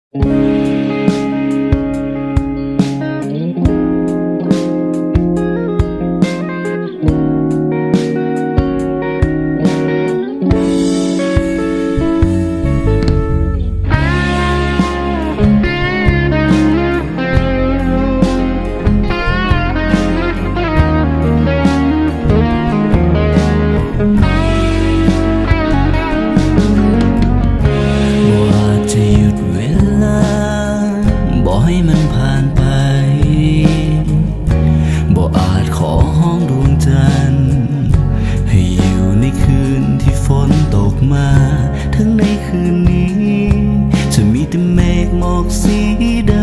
ให้มันผ่านไปบ่อาจขอห้องดวงจันทร์ให้อยู่ในคืนที่ฝนตกมาทั้งในคืนนี้จะมีแต่เมฆหมอกสีด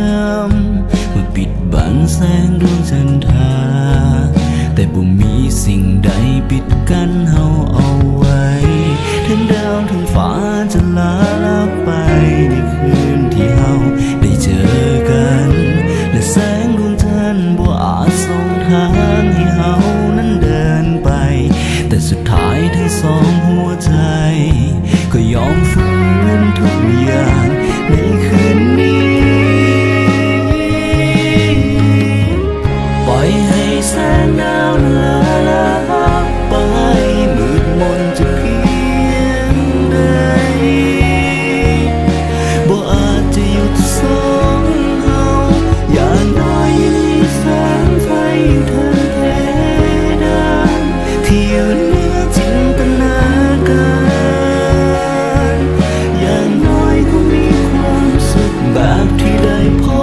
ำมาปิดบังแสงดวงจันทราแต่บ่มีสิ่งใดปิดกั้นเฮาเอาไว้ทั้งดาวทั้งฟ้าจะลาลับไปในคืนที่เฮาได้เจอกันและแสงดวงจันทร์บ่อาจส่งทางให้เฮานั้นเดินไปแต่สุดท้ายทั้งสองหัวใจก็ยอมฝืนทุกอย่างในคืนนี้ปล่อยให้แสงดาวลาลับไปมืดมนจะเพียงใดบ่อาจจะหยุดสองเฮาอย่างน้อยยังมีแสงไฟอยู่ทางเพดานที่อยู่เหนือจินตนาการอย่างน้อยก็มีความสุขแบบที่ได้พบ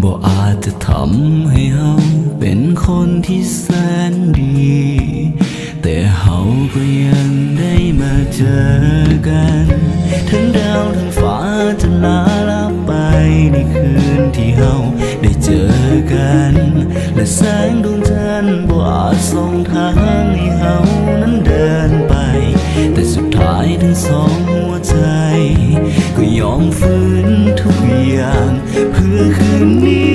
บ่อาจจะทำให้เฮาเป็นคนที่แสนดีแต่เฮาก็ยังได้มาเจอกันทั้งดาวทั้งฟ้าจะลาลับไปในคืนที่เฮาได้เจอกันและแสงดวงจันทร์บ่อาจส่งทางให้เฮานั้นเดินไปแต่สุดท้ายทั้งสองหัวใจก็ยอมฝืนทุกอย่างเพื่อคืนนี้